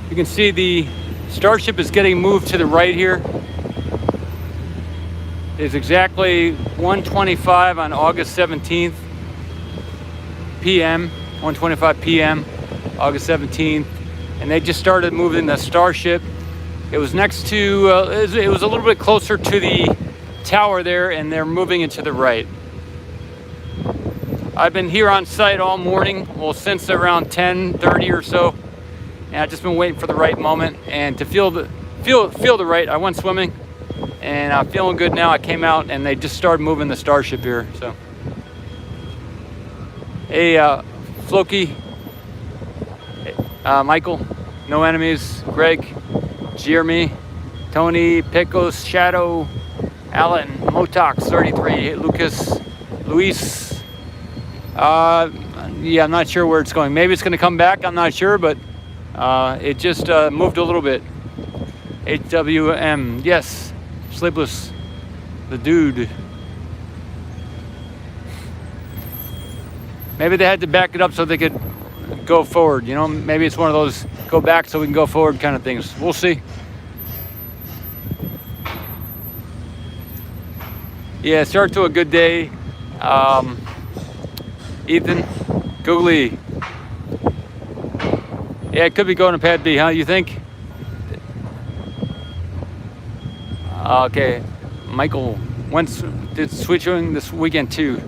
You can see the Starship is getting moved to the right here. It's exactly 1:25 on August 17th p.m. 1:25 p.m. August 17th, and they just started moving the Starship. It was next to, it was a little bit closer to the tower there, and they're moving it to the right. I've been here on site all morning, well, since around 10:30 or so, and I've just been waiting for the right moment and to feel the right. I went swimming, and I'm feeling good now. I came out, and they just started moving the Starship here. So, hey, Floki, Michael, No Enemies, Greg, Jeremy, Tony, Pecos, Shadow, Alan, Motox 33, Lucas, Luis. Yeah, I'm not sure where it's going. Maybe it's going to come back. I'm not sure, but it just moved a little bit. HWM, yes, Sleepless, the dude. Maybe they had to back it up so they could go forward. You know, maybe it's one of those go back so we can go forward kind of things. We'll see. Yeah, start to a good day. Ethan, Googly. Yeah, it could be going to Pad B, huh? You think? Okay, Michael did switching this weekend too.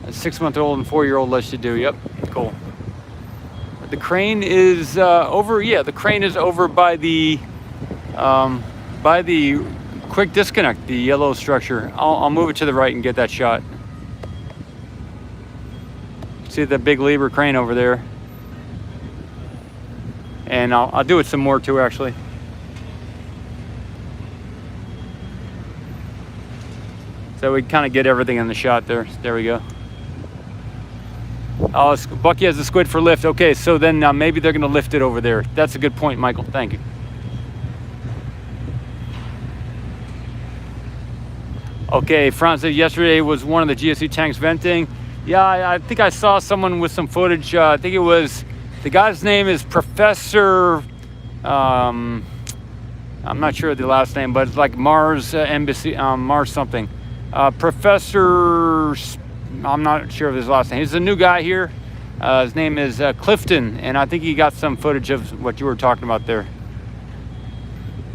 A 6-month-old and 4-year-old lets you do. Yep, cool. The crane is over. Yeah, the crane is over by the quick disconnect, the yellow structure. I'll move it to the right and get that shot. See the big Liebherr crane over there, and I'll do it some more too, actually. So we kind of get everything in the shot there. There we go. Oh, Bucky has a squid for lift. Okay, so then maybe they're going to lift it over there. That's a good point, Michael. Thank you. Okay, Franz said yesterday was one of the GSC tanks venting. Yeah, I think I saw someone with some footage. I think it was, the guy's name is Professor, I'm not sure the last name, but it's like Mars Embassy, Mars something. Professor, I'm not sure of his last name. He's a new guy here. His name is Clifton, and I think he got some footage of what you were talking about there.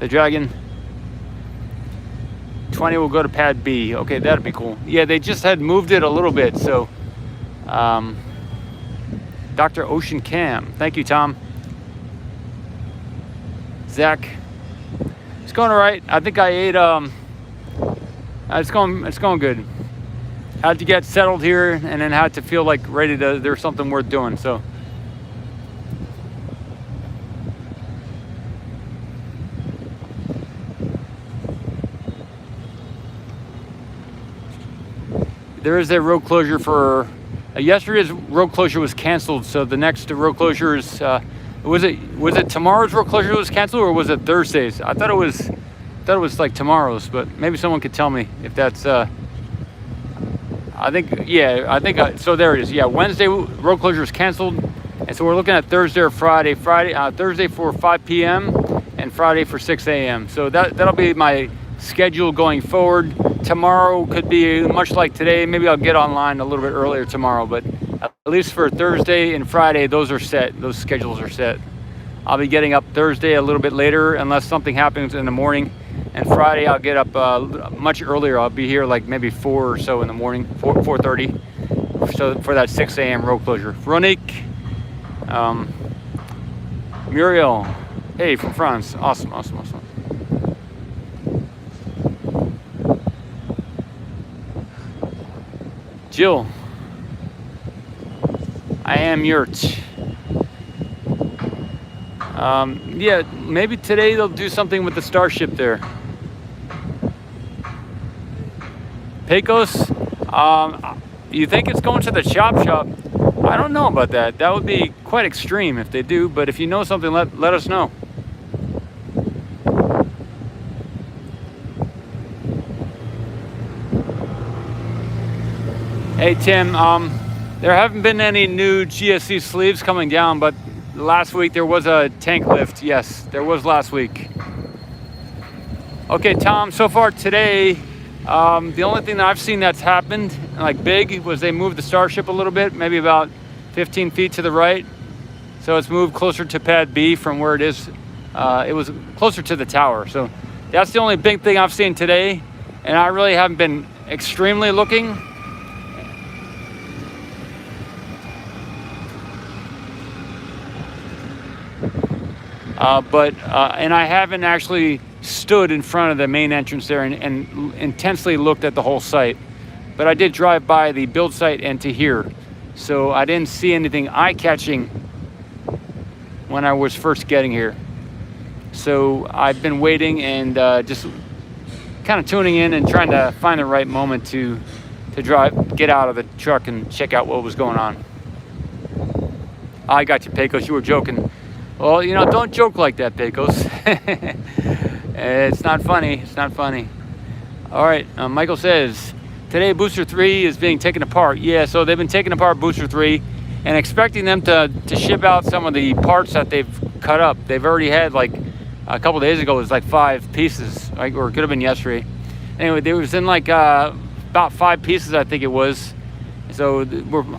The Dragon 20 will go to Pad B. Okay, that'd be cool. Yeah, they just had moved it a little bit, so. Dr. Ocean Cam, thank you, Tom. Zach, it's going all right. I think I ate. It's going good. Had to get settled here, and then had to feel like ready to. There's something worth doing. So. There is a road closure for. Yesterday's road closure was canceled, so the next road closure is. Was it tomorrow's road closure was canceled, or was it Thursday's? I thought it was like tomorrow's, but maybe someone could tell me if that's. I think so. There it is. Yeah, Wednesday road closure is canceled, and so we're looking at Thursday or Friday. Thursday for 5 p.m. and Friday for 6 a.m. So that'll be my schedule going forward. Tomorrow could be much like today. Maybe I'll get online a little bit earlier tomorrow, but at least for Thursday and Friday, those are set. Those schedules are set. I'll be getting up Thursday a little bit later unless something happens in the morning, and Friday I'll get up much earlier. I'll be here like maybe 4 or so in the morning, 4:30, so for that 6 a.m. road closure. Veronique, Muriel, hey, from France. Awesome. Jill, I am Yurt. Yeah, maybe today they'll do something with the Starship there. Pecos, you think it's going to the chop shop? I don't know about that. That would be quite extreme if they do, but if you know something, let us know. Hey Tim, there haven't been any new GSC sleeves coming down, but last week there was a tank lift. Yes, there was last week. Okay, Tom, so far today, the only thing that I've seen that's happened, like big, was they moved the Starship a little bit, maybe about 15 feet to the right. So it's moved closer to pad B from where it is. It was closer to the tower. So that's the only big thing I've seen today. And I really haven't been extremely looking. And I haven't actually stood in front of the main entrance there and intensely looked at the whole site. But I did drive by the build site and to here. So I didn't see anything eye-catching when I was first getting here. So I've been waiting and just kind of tuning in and trying to find the right moment to get out of the truck and check out what was going on. I got you, Pecos. You were joking. Well, you know, don't joke like that, Pecos. It's not funny. It's not funny. All right. Michael says, today Booster 3 is being taken apart. Yeah, so they've been taking apart Booster 3 and expecting them to ship out some of the parts that they've cut up. They've already had, like, a couple days ago, it was like 5 pieces, right? Or it could have been yesterday. Anyway, they was in like about 5 pieces, I think it was. So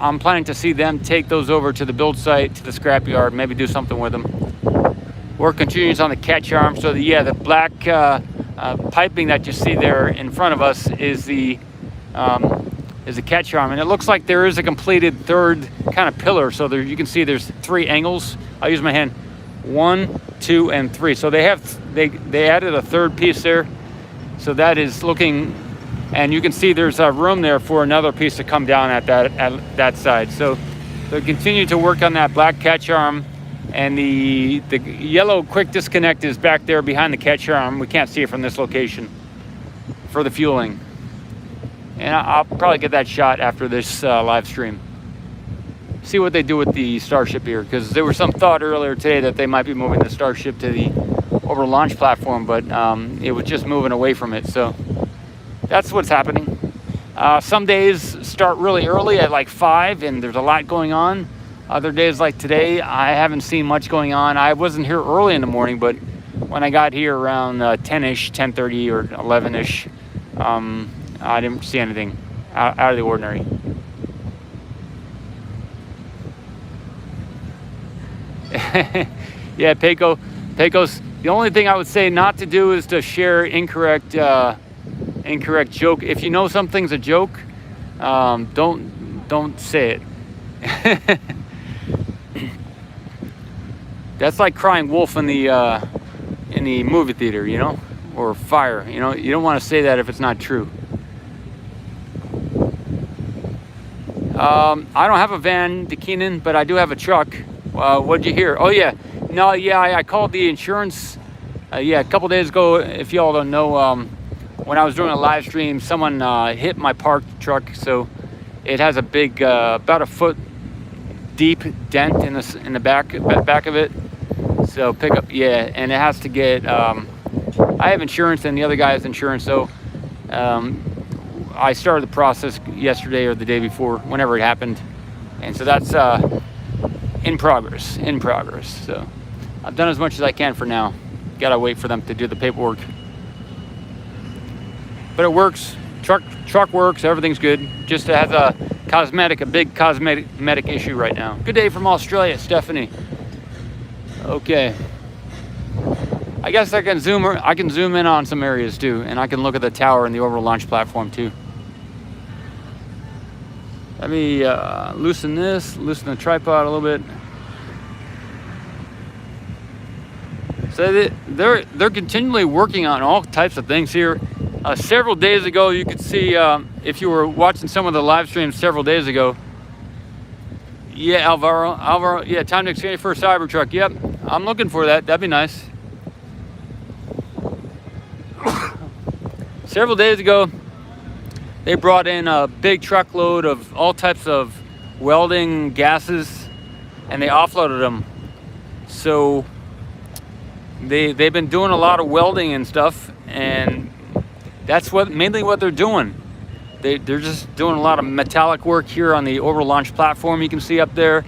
I'm planning to see them take those over to the build site, to the scrapyard, maybe do something with them. Work continues on the catch arm. So the black piping that you see there in front of us is the catch arm, and it looks like there is a completed third kind of pillar. So there, you can see there's 3 angles. I'll use my hand. 1, 2, and 3. So they added a third piece there. So that is looking, and you can see there's a room there for another piece to come down at that side. So they continue to work on that black catch arm, and the yellow quick disconnect is back there behind the catch arm. We can't see it from this location for the fueling. And I'll probably get that shot after this live stream. See what they do with the Starship here, because there was some thought earlier today that they might be moving the Starship to the orbital launch platform, but it was just moving away from it. So that's what's happening. Some days start really early at like 5 and there's a lot going on. Other days like today, I haven't seen much going on. I wasn't here early in the morning, but when I got here around 10-ish, 10:30 or 11-ish, I didn't see anything out of the ordinary. Yeah, Pecos, the only thing I would say not to do is to share incorrect joke. If you know something's a joke, don't say it. That's like crying wolf in the movie theater, you know, or fire. You know, you don't want to say that if it's not true. I don't have a van, DeKeenan, but I do have a truck. What'd you hear? Oh yeah, no, yeah, I called the insurance. Yeah, a couple days ago. If y'all don't know, when I was doing a live stream, someone hit my parked truck, so it has a big, about a foot deep dent in the back of it. So pickup, yeah, and it has to get. I have insurance, and the other guy has insurance, so I started the process yesterday or the day before, whenever it happened, and so that's in progress. So I've done as much as I can for now. Gotta wait for them to do the paperwork, but it works. Truck works. Everything's good. Just has a big cosmetic issue right now. Good day from Australia, Stephanie. Okay. I guess I can zoom in on some areas too, and I can look at the tower and the orbital launch platform too. Let me loosen the tripod a little bit. So they're continually working on all types of things here. Several days ago, you could see, if you were watching some of the live streams several days ago. Yeah, Alvaro, yeah, time to exchange for a Cybertruck. Yep, I'm looking for that. That'd be nice. Several days ago, they brought in a big truckload of all types of welding gases, and they offloaded them. So they've been doing a lot of welding and stuff, and that's mainly what they're doing. They're just doing a lot of metallic work here on the orbital launch platform. You can see up there.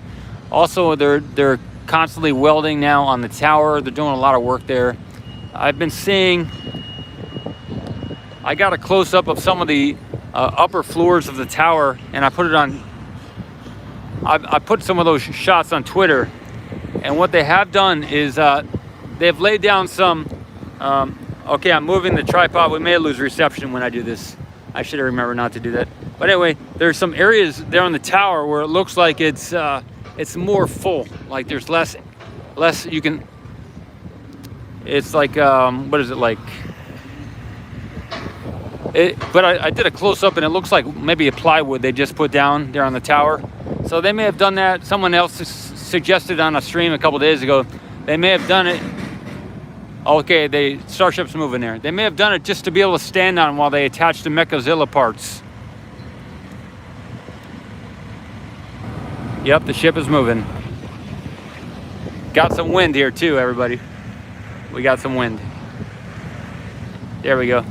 Also, they're constantly welding now on the tower. They're doing a lot of work there. I've been seeing, I got a close-up of some of the upper floors of the tower, and I put it on, I put some of those shots on Twitter. And what they have done is they've laid down some, okay, I'm moving the tripod. We may lose reception when I do this. I should remember not to do that. But anyway, there's some areas there on the tower where it looks like it's more full. Like there's less you can, it's like, what is it like? But I did a close-up and it looks like maybe a plywood they just put down there on the tower. So they may have done that. Someone else suggested on a stream a couple days ago, they may have done it. Okay, Starship's moving there. They may have done it just to be able to stand on while they attach the Mechazilla parts. Yep, the ship is moving. Got some wind here too, everybody. We got some wind. There we go.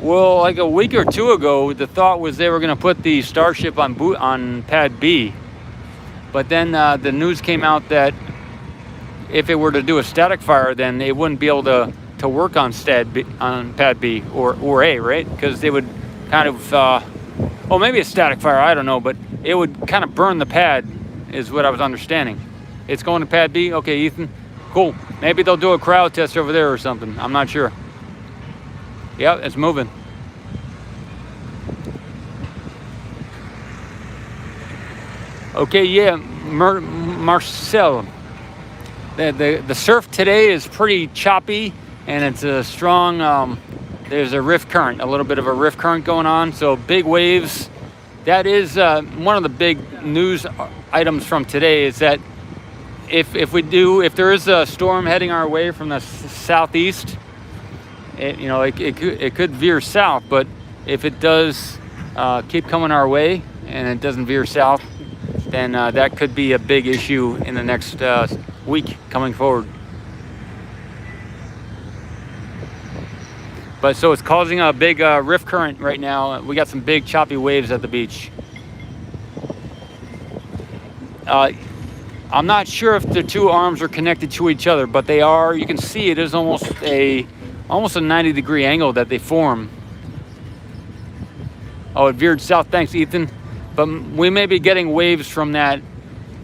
Well, like a week or two ago, the thought was they were going to put the Starship on Pad B. But then the news came out that if it were to do a static fire, then it wouldn't be able to work on Pad B or A, right? Because they would kind of, well, maybe a static fire, I don't know, but it would kind of burn the pad, is what I was understanding. It's going to Pad B? Okay, Ethan. Cool. Maybe they'll do a crowd test over there or something. I'm not sure. Yeah, it's moving. Okay, yeah, Marcel. The surf today is pretty choppy, and it's a strong, there's a rift current, a little bit of a rift current going on, so big waves. That is one of the big news items from today, is that if there is a storm heading our way from the southeast, it could veer south, but if it does keep coming our way and it doesn't veer south, then that could be a big issue in the next week coming forward. But so it's causing a big rift current right now. We got some big choppy waves at the beach. I'm not sure if the two arms are connected to each other, but they are. You can see it is almost a 90-degree angle that they form. Oh, it veered south. Thanks, Ethan. But we may be getting waves from that.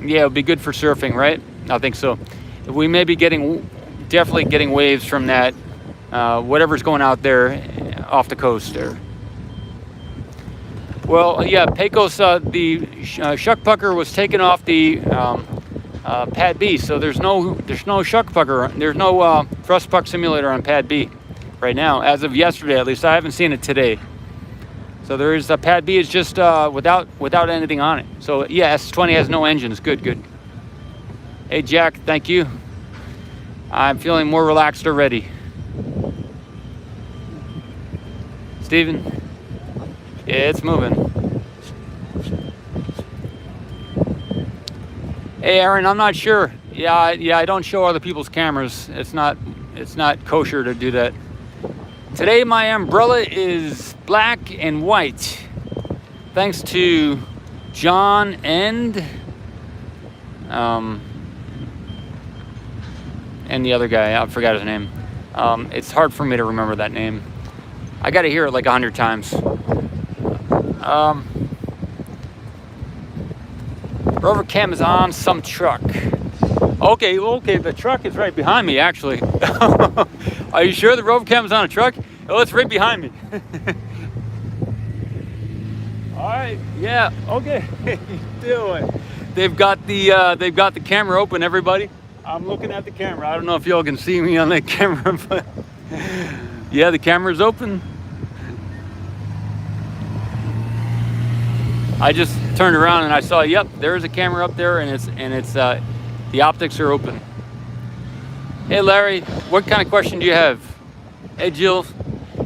Yeah, it would be good for surfing, right? I think so. We may be definitely getting waves from that, whatever's going out there off the coast there. Well, yeah, Pecos, the shuck pucker was taken off the Pad B, so there's no shuck pucker, there's no thrust puck simulator on Pad B right now, as of yesterday at least. I haven't seen it today. So there is Pad B is just without anything on it. So yeah, S20 has no engines. Good. Hey Jack, thank you. I'm feeling more relaxed already. Steven, yeah, it's moving. Hey Aaron, I'm not sure. Yeah, I don't show other people's cameras. It's not kosher to do that. Today my umbrella is black and white, thanks to John and the other guy. I forgot his name. It's hard for me to remember that name. I got to hear it like 100 times. Rover cam is on some truck. Okay, the truck is right behind me, actually. Are you sure the rover cam is on a truck? Oh, it's right behind me. All right, yeah, okay. Do it. They've got the camera open, everybody. I'm looking at the camera. I don't know if y'all can see me on that camera, but yeah, the camera's open. I just turned around and I saw, yep, there's a camera up there, and it's the optics are open. Hey Larry, what kind of question do you have? Hey Jill,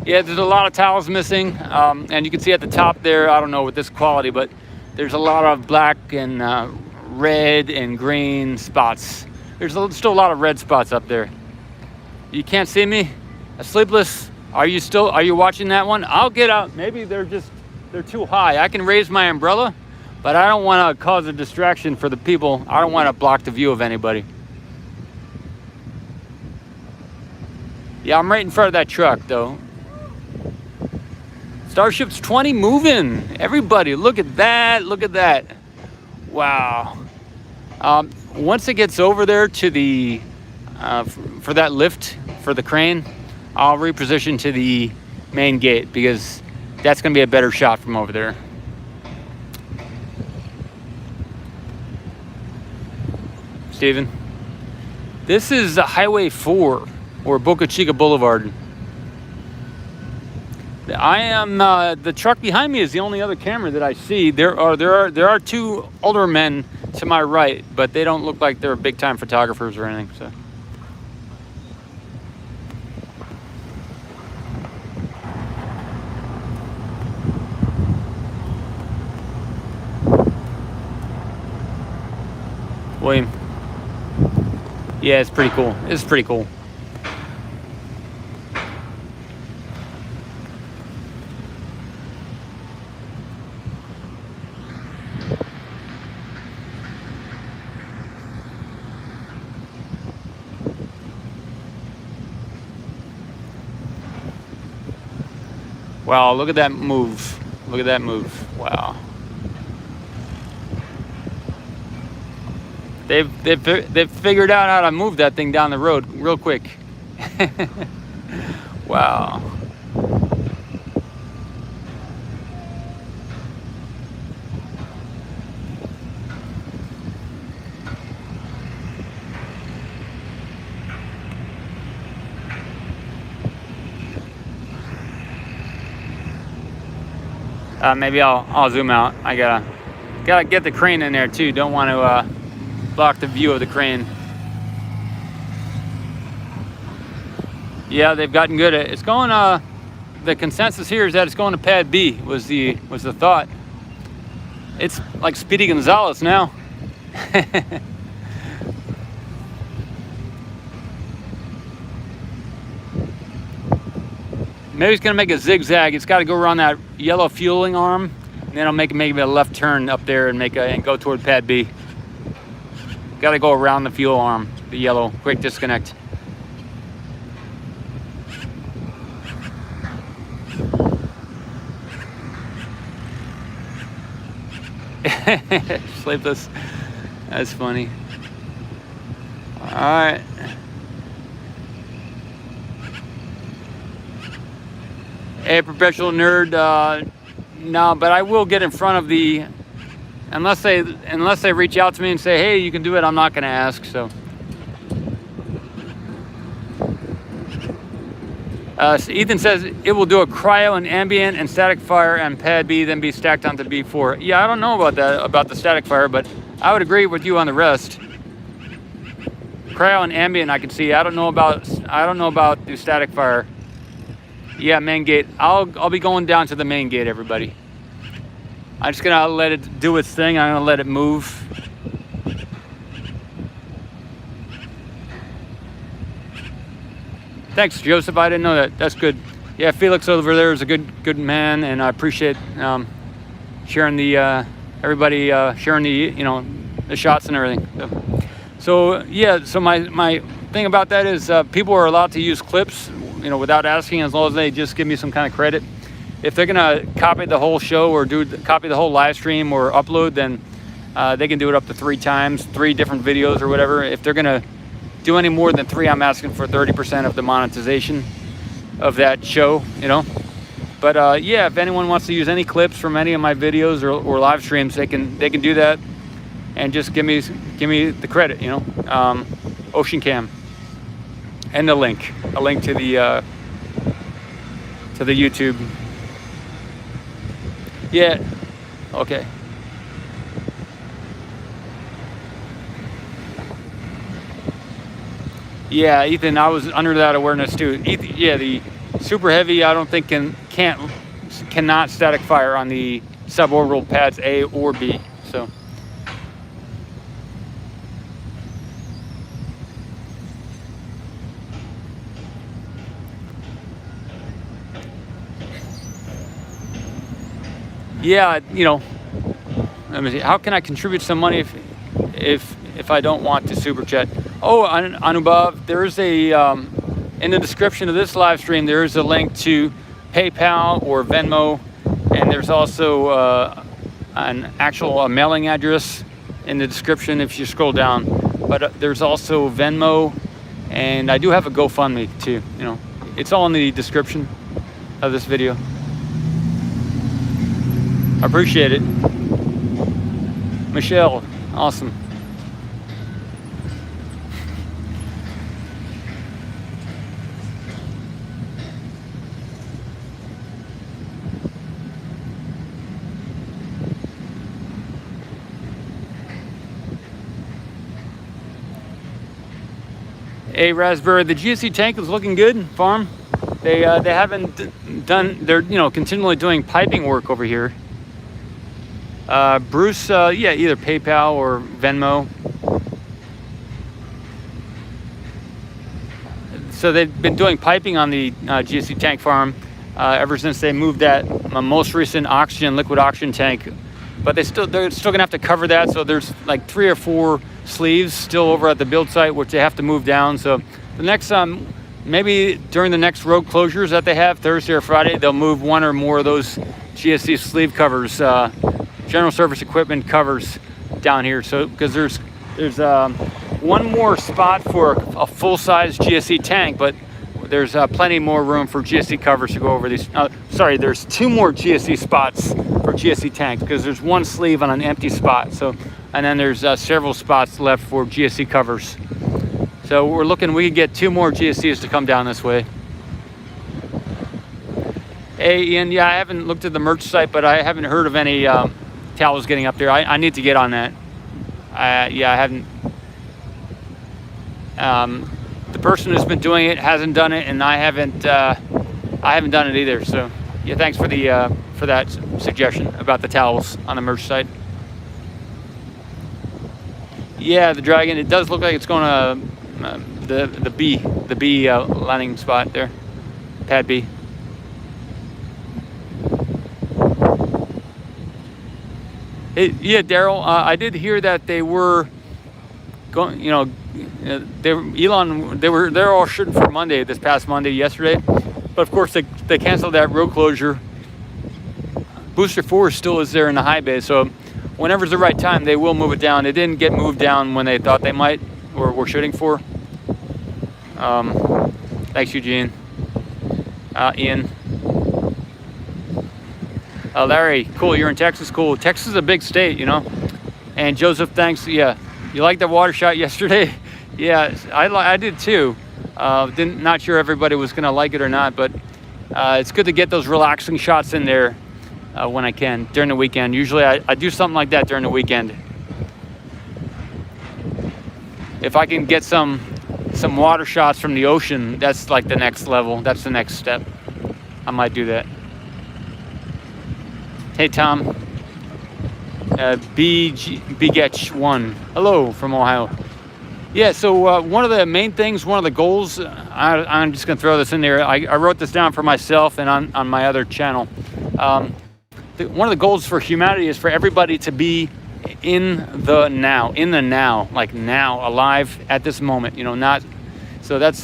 Yeah, there's a lot of towels missing, and you can see at the top there, I don't know with this quality, but there's a lot of black and red and green spots. There's still a lot of red spots up there. You can't see me? Sleepless, are you watching that one? I'll get out. Maybe they're too high. I can raise my umbrella, but I don't want to cause a distraction for the people. I don't want to block the view of anybody. Yeah, I'm right in front of that truck though. Starship's 20 moving. Everybody, look at that. Look at that. Wow. Once it gets over there to the, for that lift for the crane, I'll reposition to the main gate because that's going to be a better shot from over there. Steven, this is Highway 4 or Boca Chica Boulevard. I am the truck behind me is the only other camera that I see. There are two older men to my right, but they don't look like they're big time photographers or anything. So. William. Yeah, it's pretty cool. It's pretty cool. Wow, look at that move. Look at that move. Wow. They've figured out how to move that thing down the road real quick. Wow. Maybe I'll zoom out. I gotta get the crane in there too. Don't want to block the view of the crane. Yeah, they've gotten good at it. It's going. The consensus here is that it's going to pad B. Was the thought. It's like Speedy Gonzalez now. Maybe it's gonna make a zigzag. It's got to go around that yellow fueling arm, and then it'll make maybe a left turn up there and go toward pad B. Got to go around the fuel arm, the yellow quick disconnect. Sleepless. That's funny. All right. Hey, professional nerd. No, but I will get in front of the. Unless they reach out to me and say, "Hey, you can do it," I'm not going to ask. So. Ethan says it will do a cryo and ambient and static fire and pad B, then be stacked onto B4. Yeah, I don't know about that, about the static fire, but I would agree with you on the rest. Cryo and ambient, I can see. I don't know about the static fire. Yeah, main gate. I'll be going down to the main gate, everybody. I'm just gonna let it do its thing. I'm gonna let it move. Thanks, Joseph. I didn't know that. That's good. Yeah, Felix over there is a good man, and I appreciate sharing the everybody sharing the the shots and everything. So yeah, so my thing about that is people are allowed to use clips, without asking, as long as they just give me some kind of credit. If they're gonna copy the whole show or copy the whole live stream or upload, then they can do it up to 3 times, 3 different videos or whatever. If they're gonna do any more than 3, I'm asking for 30% of the monetization of that show, But yeah, if anyone wants to use any clips from any of my videos or live streams, they can do that, and just give me the credit, Ocean Cam, and a link to the YouTube. Yeah, okay. Yeah, Ethan, I was under that awareness too. Ethan, yeah, the super heavy, I don't think cannot static fire on the suborbital pads A or B. So yeah, let me see. How can I contribute some money if I don't want to super chat? Oh, Anubhav, there is a in the description of this live stream, there is a link to PayPal or Venmo, and there's also an actual mailing address in the description if you scroll down. But there's also Venmo, and I do have a GoFundMe too. It's all in the description of this video. I appreciate it. Michelle, awesome. Hey Raspberry, the GSC tank is looking good, farm. They haven't done, they're continually doing piping work over here. Bruce, yeah, either PayPal or Venmo. So they've been doing piping on the GSC tank farm ever since they moved that most recent liquid oxygen tank. But they're still gonna have to cover that. So there's like 3 or 4 sleeves still over at the build site, which they have to move down. So the next maybe during the next road closures that they have Thursday or Friday, they'll move 1 or more of those GSC sleeve covers, general service equipment covers down here. So because there's 1 more spot for a full-size GSC tank, but there's plenty more room for GSC covers to go over these. Sorry, there's 2 more GSC spots for GSC tanks because there's 1 sleeve on an empty spot. So, and then there's several spots left for GSC covers. So we're looking, we could get 2 more GSCs to come down this way. Hey Ian, yeah, I haven't looked at the merch site, but I haven't heard of any towels getting up there. I need to get on that. Yeah, I haven't. The person who's been doing it hasn't done it, and I haven't done it either. So yeah, thanks for that suggestion about the towels on the merch site. Yeah, the Dragon, it does look like it's going to the B landing spot there, pad B. Yeah, Daryl, I did hear that they were going, they're all shooting for Monday, this past Monday, yesterday. But of course they canceled that road closure. Booster 4 still is there in the high bay, so whenever's the right time, they will move it down. It didn't get moved down when they thought they might, or were shooting for. Thanks, Eugene. Ian. Larry, cool, you're in Texas, cool. Texas is a big state, And Joseph, thanks, yeah. You liked the water shot yesterday? Yeah, I did too. Not sure everybody was gonna like it or not, but it's good to get those relaxing shots in there when I can, during the weekend. Usually I do something like that during the weekend. If I can get some water shots from the ocean, that's like the next level. That's the next step. I might do that. Hey Tom, BGetch1, hello from Ohio. Yeah, so one of the main things, one of the goals, I'm just gonna throw this in there. I wrote this down for myself and on my other channel. One of the goals for humanity is for everybody to be in the now, like now, alive at this moment, not, so that's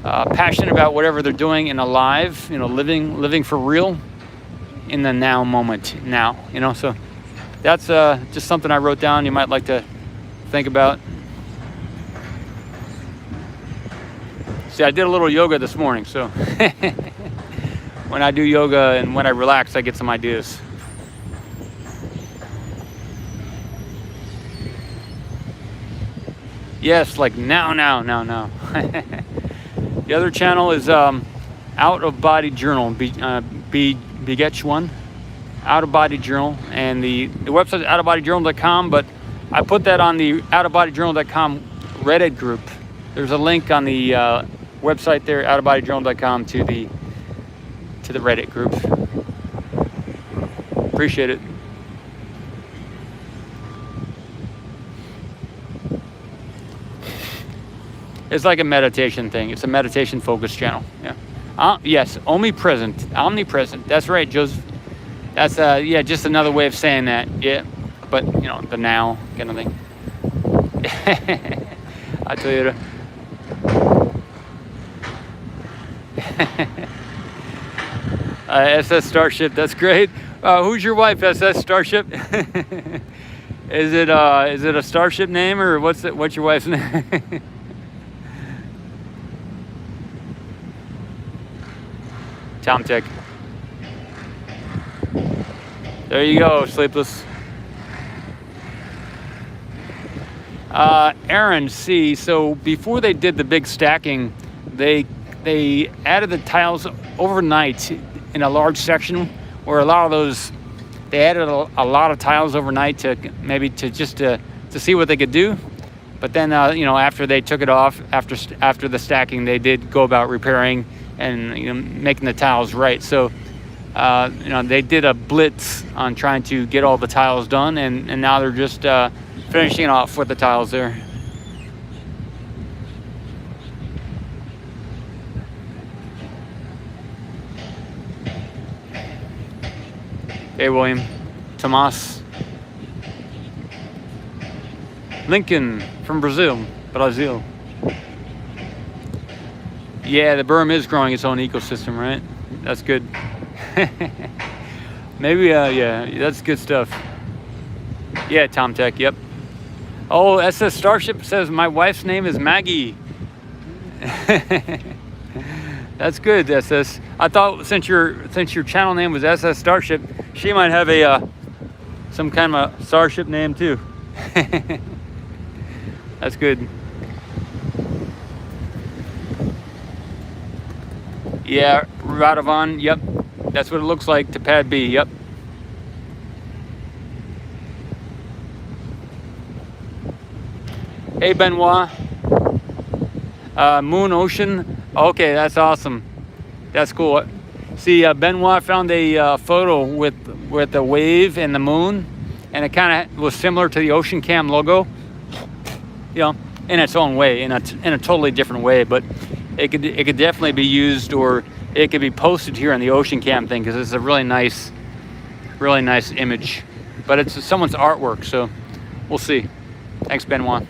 passionate about whatever they're doing and alive, living for real. In the now moment, so that's just something I wrote down you might like to think about. See, I did a little yoga this morning, so when I do yoga and when I relax, I get some ideas. Yes, like now. The other channel is Out of Body Journal, Begetch1, Out of Body Journal, and the website is outofbodyjournal.com, but I put that on the outofbodyjournal.com Reddit group. There's a link on the website there, outofbodyjournal.com, to the Reddit group. Appreciate it. It's like a meditation thing. It's a meditation focused channel. Yeah. Yes, omnipresent. That's right, Joseph. That's yeah, just another way of saying that. Yeah, but you know, the now kind of thing. I tell you. SS Starship. That's great. Who's your wife? SS Starship. Is it a Starship name, or what's your wife's name? Tom Tech. There you go, Sleepless. Aaron C. So before they did the big stacking, they added the tiles overnight in a large section where a lot of those, they added a lot of tiles overnight to maybe to see what they could do. But then you know, after they took it off, after the stacking, they did go about repairing and, you know, making the tiles right. So you know, they did a blitz on trying to get all the tiles done, and now they're just finishing it off with the tiles there. Hey, William. Tomas. Lincoln from Brazil. Yeah, the berm is growing its own ecosystem, right? That's good. Maybe, yeah, that's good stuff. Yeah, Tom Tech, yep. Oh, SS Starship says my wife's name is Maggie. That's good, SS. I thought since your channel name was SS Starship, she might have a some kind of a Starship name too. That's good. Yeah, Radovan, yep. That's what it looks like to pad B, yep. Hey, Benoit. Moon Ocean. Okay, that's awesome. That's cool. See, Benoit found a photo with the wave and the moon, and it kind of was similar to the Ocean Cam logo, you know, in its own way, in a totally different way, but it could definitely be used, or it could be posted here on the Ocean Cam thing, because it's a really nice image. But it's someone's artwork, so we'll see. Thanks, Benoit.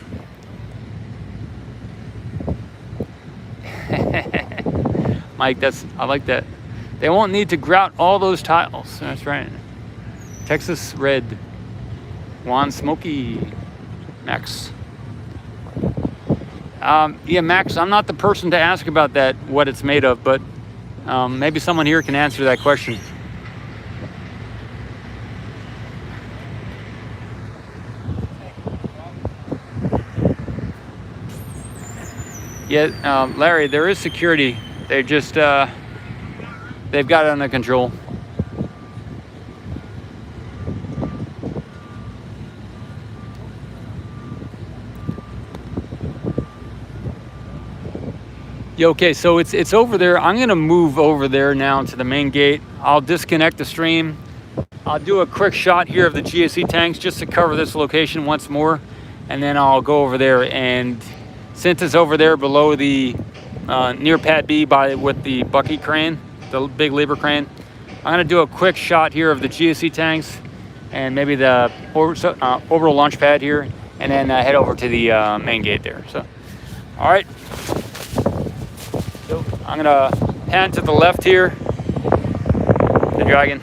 Mike, I like that. They won't need to grout all those tiles. That's right. Texas Red. Juan Smokey. Max. Yeah, Max, I'm not the person to ask about that, what it's made of, but maybe someone here can answer that question. Yeah, Larry, there is security. They just, they've got it under control. Yeah, okay, so it's over there. I'm gonna move over there now to the main gate. I'll disconnect the stream. I'll do a quick shot here of the GSE tanks just to cover this location once more, and then I'll go over there. And since it's over there below the near Pad B with the bucket crane, the big lever crane, I'm gonna do a quick shot here of the GSE tanks and maybe the orbital launch pad here, and then head over to the main gate there. So, all right. So I'm gonna pan to the left here, the Dragon.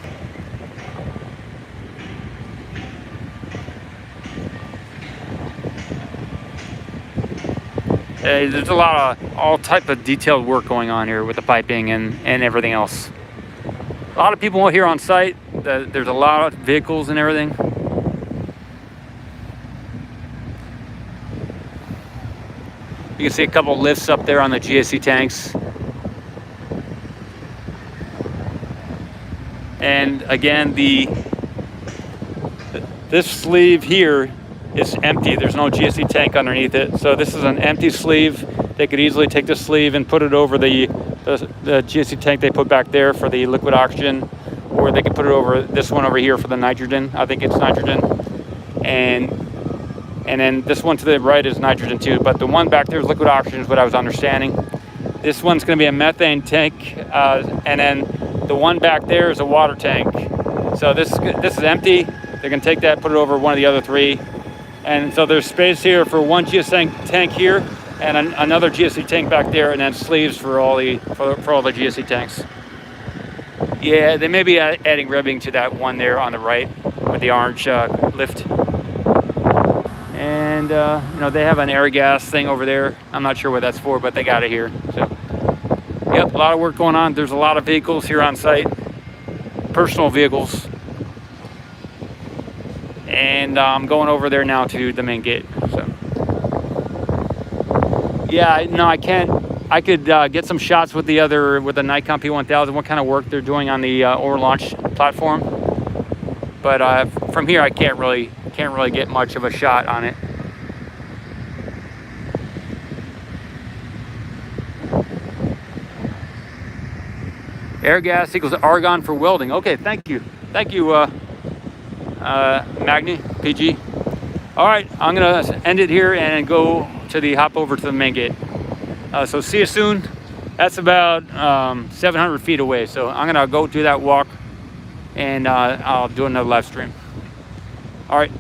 There's a lot of all type of detailed work going on here with the piping and everything else. A lot of people here on site. There's a lot of vehicles and everything. You can see a couple lifts up there on the GSE tanks. And again, this sleeve here it's empty. There's no GSE tank underneath it. So this is an empty sleeve. They could easily take the sleeve and put it over the GSE tank they put back there for the liquid oxygen, or they could put it over this one over here for the nitrogen. I think it's nitrogen. And then this one to the right is nitrogen too, but the one back there is liquid oxygen is what I was understanding. This one's going to be a methane tank, and then the one back there is a water tank. So this is empty. They're going to take that, put it over one of the other three. And so there's space here for one GSE tank here, and another GSE tank back there, and then sleeves for all the GSE tanks. Yeah, they may be adding ribbing to that one there on the right with the orange lift. And you know, they have an air gas thing over there. I'm not sure what that's for, but they got it here. So yep, a lot of work going on. There's a lot of vehicles here on site, personal vehicles. And I'm going over there now to the main gate. So yeah, no, I can't. I could get some shots with the Nikon P1000, what kind of work they're doing on the over launch platform. But from here, I can't really get much of a shot on it. Air gas equals argon for welding. Okay, thank you, Magni PG. All right, I'm gonna end it here and go to hop over to the main gate. So see you soon. That's about 700 feet away. So I'm gonna go do that walk, and I'll do another live stream. All right.